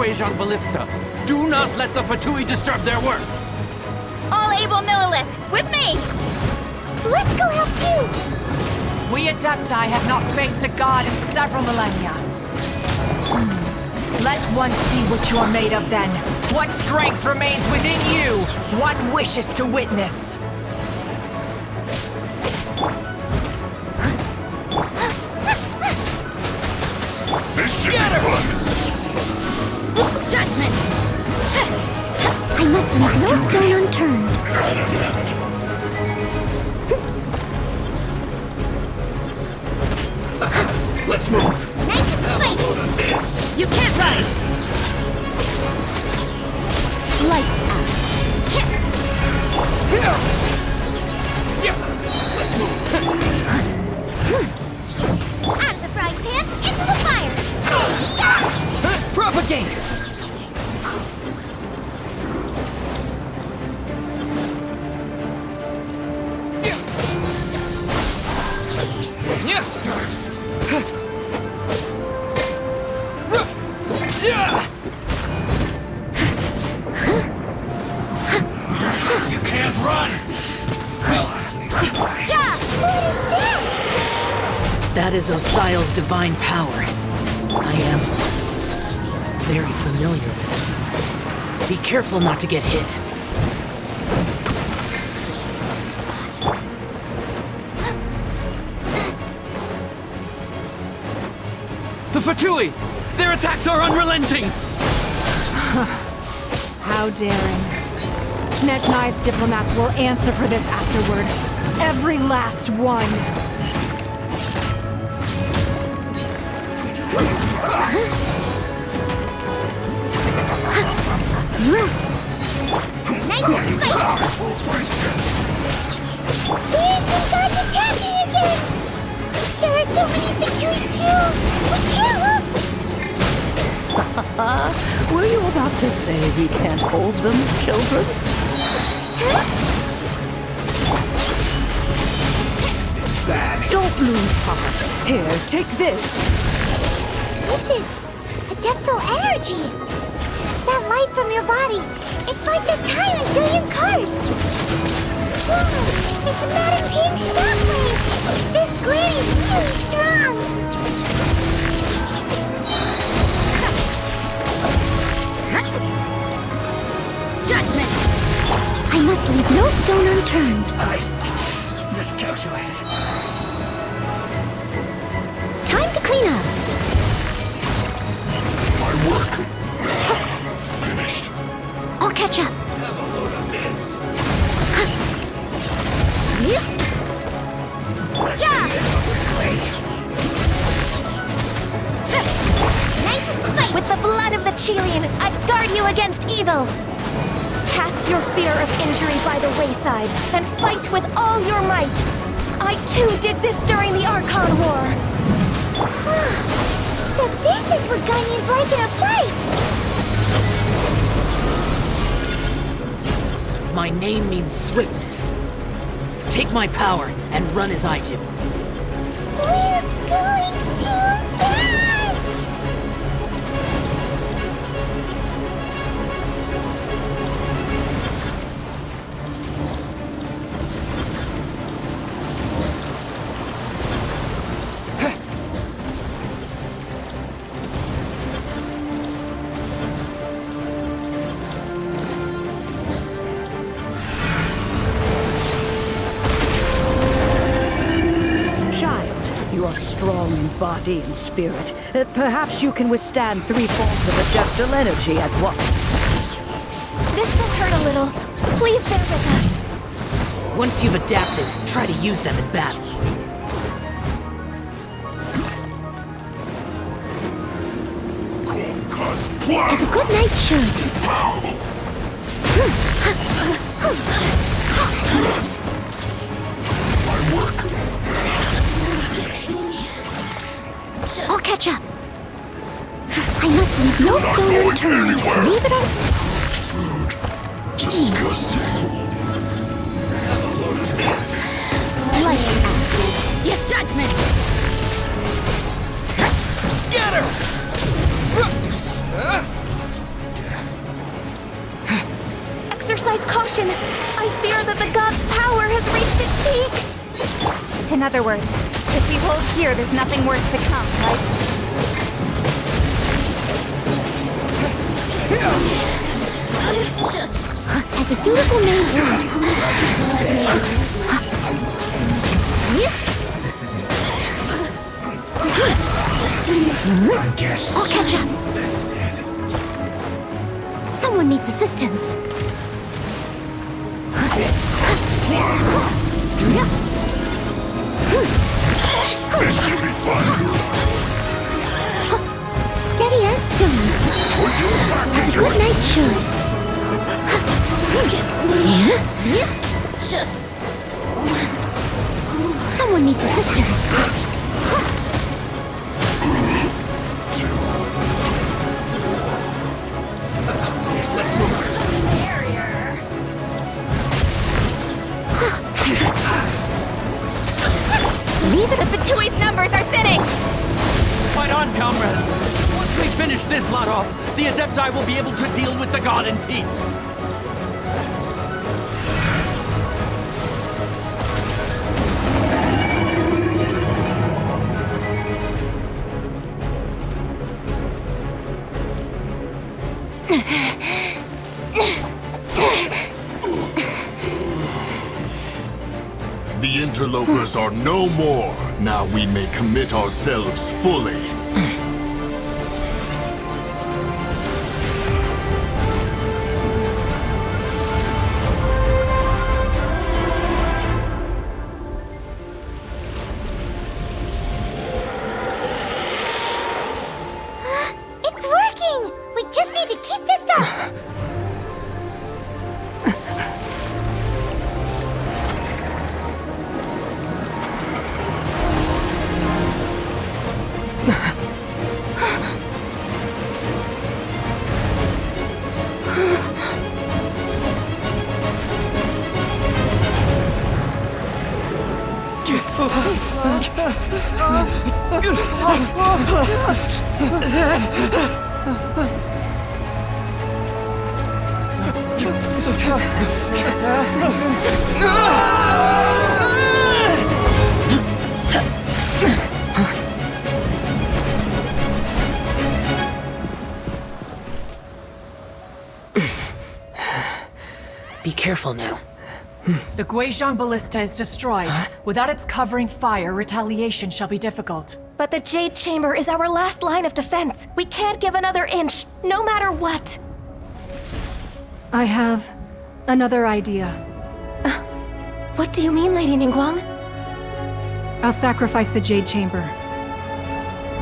Guizhong ballista. Do not let the Fatui disturb their work. All able Millilith, with me! Let's go help too! We Adepti have not faced a god in several millennia. Let one see what you are made of then. What strength remains within you, one wishes to witness. This should be fun! Judgment! I must leave no stone unturned. Let's move! Nice and spicy! This! You can't run! Lights out. Let's move! Out of the frying pan, into the fire! Propagate! You can't run! Well, Yeah! What is that? That is Osial's divine power. I am very familiar with it. Be careful not to get hit. The Fatui! Their attacks are unrelenting! How daring. Neshnai's diplomats will answer for this afterward. Every last one. Nice and spicy! The ancient god's attacking again! There are so many victories too! We can't look! Were you about to say we can't hold them, children? this is bad. Don't lose heart. Here, take this. This is adeptal energy! That light from your body, it's like the time in Julian Karst! Whoa! It's not a pink shockwave! This granny's really strong! Judgment! I must leave no stone unturned. I miscalculated. Time to clean up. My work finished. I'll catch up. Have a load of this. Yeah. Nice and spicy. With the blood of the Chilean, I guard you against evil. Cast your fear of injury by the wayside and fight with all your might. I too did this during the Archon War. So this is what Ganyu's like in a fight. My name means swiftness. Take my power and run as I do. We're going too fast! You are strong in body and spirit. Perhaps you can withstand 3 forms of adeptal energy at once. This will hurt a little. Please bear with us. Once you've adapted, try to use them in battle. As a good knight should. My work. I'll catch up. I must leave no stone unturned. Leave it on. Food. Disgusting. Have a load of this. Light out. Yes, judgment. Scatter! Use caution! I fear that the god's power has reached its peak! In other words, if we hold here, there's nothing worse to come, right? As a dutiful maid ward, This isn't. I guess I'll catch up. This is it. Someone needs assistance. This should be fun. Steady as stone. As a good knight should. Just once. Someone needs assistance. The Fatui's numbers are thinning! Fight on, comrades! Once we finish this lot off, the Adepti will be able to deal with the god in peace. The interlopers are no more. Now we may commit ourselves fully. It's working! We just need to keep this up! Be careful now. The Guizhong ballista is destroyed. Without its covering fire, retaliation shall be difficult. But the Jade Chamber is our last line of defense. We can't give another inch, no matter what. I have another idea. What do you mean, Lady Ningguang? I'll sacrifice the Jade Chamber.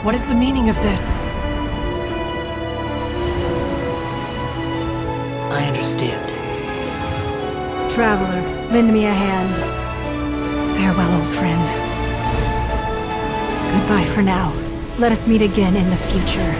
What is the meaning of this? I understand. Traveler, lend me a hand. Farewell, old friend. Goodbye for now. Let us meet again in the future.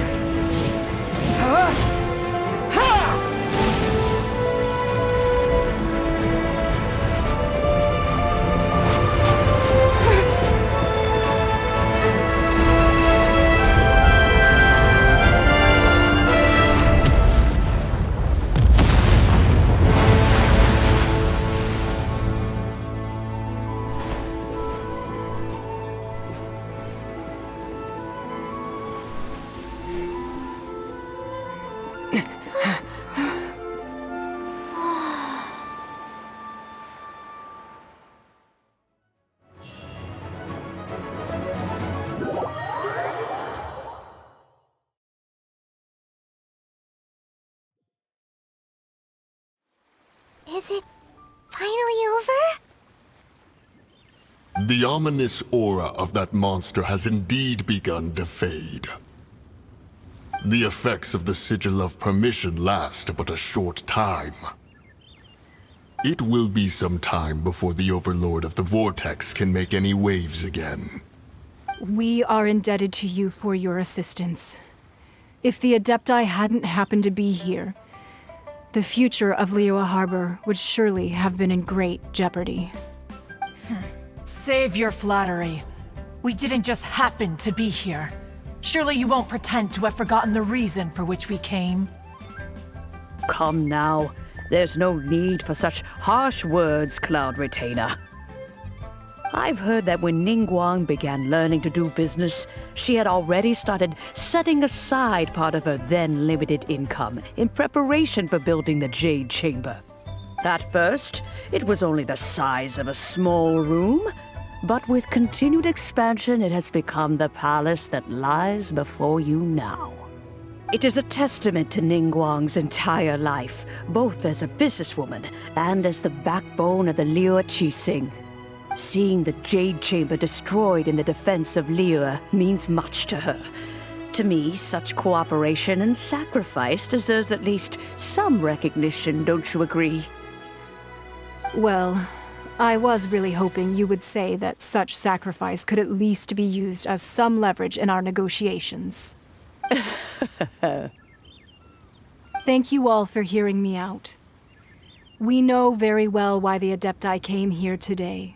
Is it finally over? The ominous aura of that monster has indeed begun to fade. The effects of the Sigil of Permission last but a short time. It will be some time before the Overlord of the Vortex can make any waves again. We are indebted to you for your assistance. If the Adepti hadn't happened to be here, the future of Liyue Harbor would surely have been in great jeopardy. Save your flattery. We didn't just happen to be here. Surely you won't pretend to have forgotten the reason for which we came. Come now. There's no need for such harsh words, Cloud Retainer. I've heard that when Ningguang began learning to do business, she had already started setting aside part of her then limited income in preparation for building the Jade Chamber. At first, it was only the size of a small room, but with continued expansion, it has become the palace that lies before you now. It is a testament to Ningguang's entire life, both as a businesswoman and as the backbone of the Liyue Qixing. Seeing the Jade Chamber destroyed in the defense of Liyue means much to her. To me, such cooperation and sacrifice deserves at least some recognition, don't you agree? Well, I was really hoping you would say that such sacrifice could at least be used as some leverage in our negotiations. Thank you all for hearing me out. We know very well why the Adepti came here today.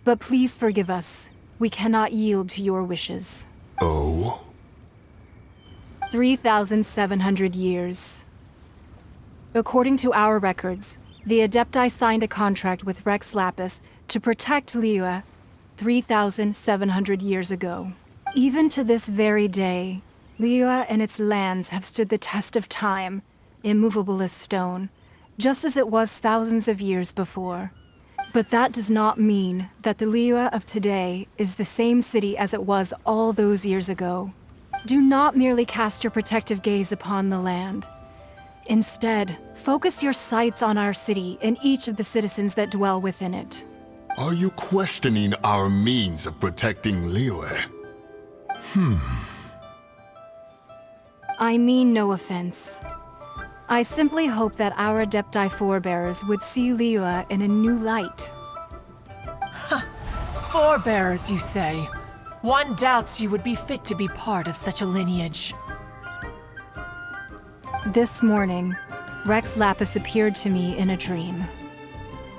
But please forgive us. We cannot yield to your wishes. Oh? 3,700 years. According to our records, the Adepti signed a contract with Rex Lapis to protect Liyue 3,700 years ago. Even to this very day, Liyue and its lands have stood the test of time, immovable as stone, just as it was thousands of years before. But that does not mean that the Liyue of today is the same city as it was all those years ago. Do not merely cast your protective gaze upon the land. Instead, focus your sights on our city and each of the citizens that dwell within it. Are you questioning our means of protecting Liyue? I mean no offense. I simply hope that our Adepti forebears would see Liyue in a new light. Forebearers, you say? One doubts you would be fit to be part of such a lineage. This morning, Rex Lapis appeared to me in a dream.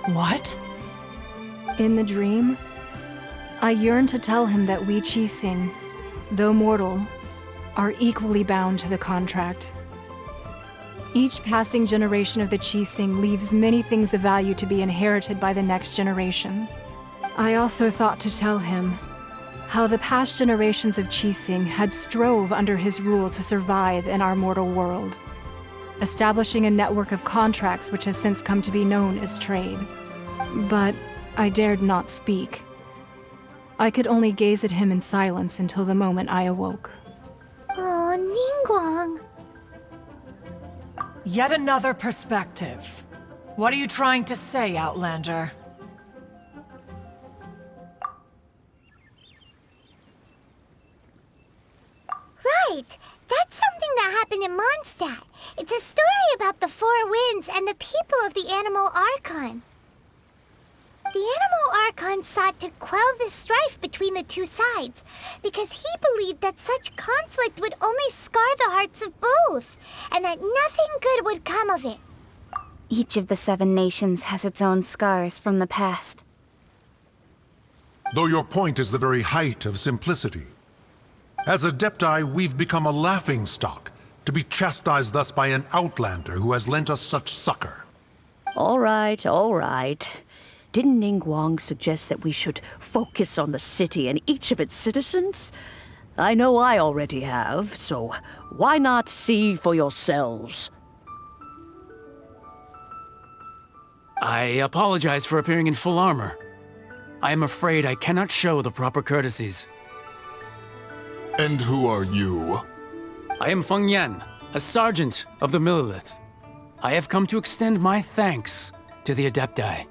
What? In the dream, I yearned to tell him that we Qixing, though mortal, are equally bound to the contract. Each passing generation of the Qixing leaves many things of value to be inherited by the next generation. I also thought to tell him how the past generations of Qixing had strove under his rule to survive in our mortal world, establishing a network of contracts which has since come to be known as trade. But I dared not speak. I could only gaze at him in silence until the moment I awoke. Oh, Ningguang. Yet another perspective. What are you trying to say, Outlander? Right! That's something that happened in Mondstadt. It's a story about the Four Winds and the people of the Animal Archon. The Animal Archon sought to quell the strife between the two sides, because he believed that such conflict would only scar the hearts of both, and that nothing good would come of it. Each of the 7 nations has its own scars from the past. Though your point is the very height of simplicity. As Adepti, we've become a laughingstock, to be chastised thus by an outlander who has lent us such succor. All right, all right. Didn't Ningguang suggest that we should focus on the city and each of its citizens? I know I already have, so why not see for yourselves? I apologize for appearing in full armor. I am afraid I cannot show the proper courtesies. And who are you? I am Feng Yan, a sergeant of the Millilith. I have come to extend my thanks to the Adepti.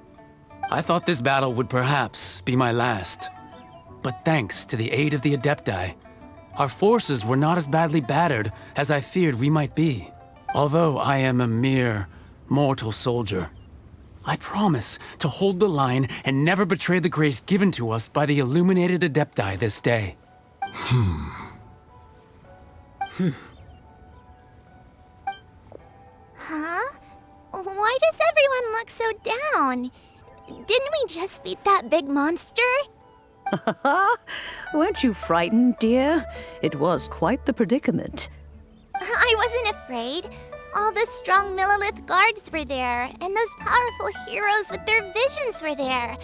I thought this battle would perhaps be my last. But thanks to the aid of the Adepti, our forces were not as badly battered as I feared we might be. Although I am a mere mortal soldier, I promise to hold the line and never betray the grace given to us by the illuminated Adepti this day. Huh? Why does everyone look so down? Didn't we just beat that big monster? Weren't you frightened, dear? It was quite the predicament. I wasn't afraid. All the strong Millilith guards were there, and those powerful heroes with their visions were there.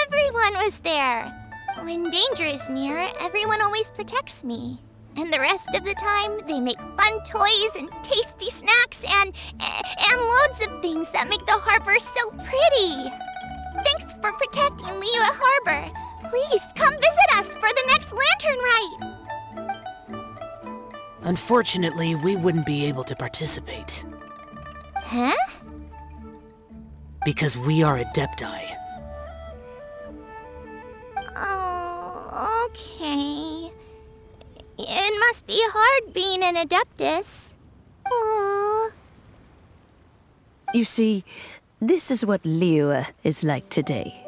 Everyone was there. When danger is near, everyone always protects me. And the rest of the time, they make fun toys and tasty snacks and loads of things that make the harbor so pretty. Thanks for protecting Liyue Harbor. Please come visit us for the next lantern rite. Unfortunately, we wouldn't be able to participate. Huh? Because we are Adepti. Oh, okay. It must be hard being an Adeptus. Aww. You see, this is what Liyue is like today.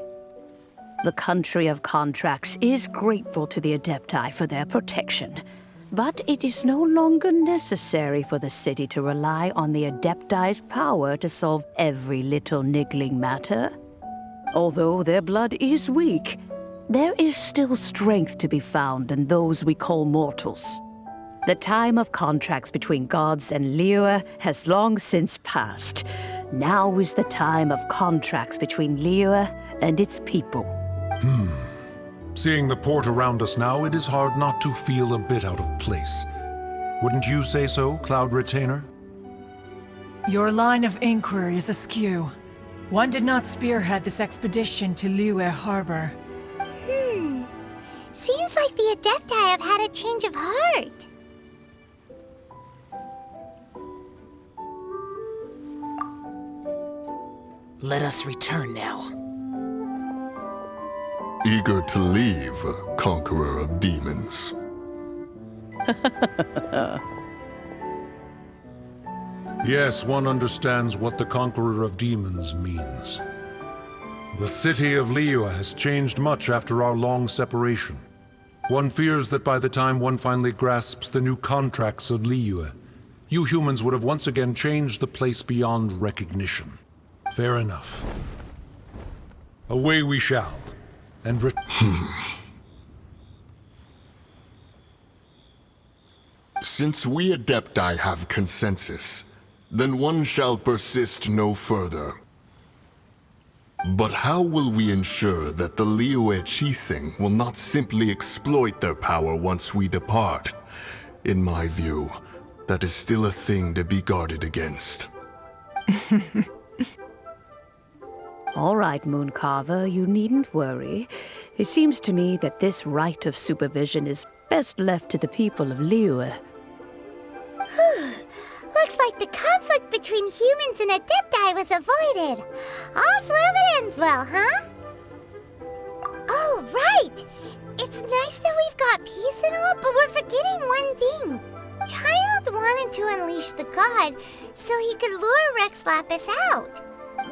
The country of contracts is grateful to the Adepti for their protection, but it is no longer necessary for the city to rely on the Adepti's power to solve every little niggling matter. Although their blood is weak, there is still strength to be found in those we call mortals. The time of contracts between gods and Liyue has long since passed. Now is the time of contracts between Liyue and its people. Seeing the port around us now, it is hard not to feel a bit out of place. Wouldn't you say so, Cloud Retainer? Your line of inquiry is askew. One did not spearhead this expedition to Liyue Harbor. Seems like the Adepti have had a change of heart. Let us return now. Eager to leave, conqueror of demons. Yes, one understands what the Conqueror of Demons means. The city of Liyue has changed much after our long separation. One fears that by the time one finally grasps the new contracts of Liyue, you humans would have once again changed the place beyond recognition. Fair enough. Away we shall, and Since we Adepti have consensus, then one shall persist no further. But how will we ensure that the Liyue Qixing will not simply exploit their power once we depart? In my view, that is still a thing to be guarded against. All right, Mooncarver, you needn't worry. It seems to me that this right of supervision is best left to the people of Liyue. Looks like the conflict between humans and Adepti was avoided. All's well that ends well, huh? Oh, right! It's nice that we've got peace and all, but we're forgetting one thing. Child wanted to unleash the god so he could lure Rex Lapis out.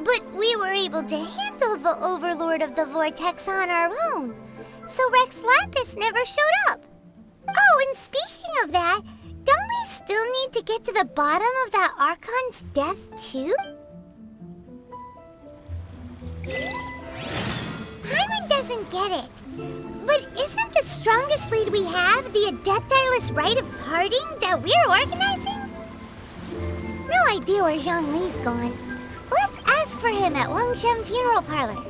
But we were able to handle the Overlord of the Vortex on our own, so Rex Lapis never showed up. Oh, and speaking of that, don't we still need to get to the bottom of that Archon's death, too? Paimon doesn't get it. But isn't the strongest lead we have the Adepti-less rite of parting that we're organizing? No idea where Zhang Li's gone. Let's ask for him at Wangshen Funeral Parlor.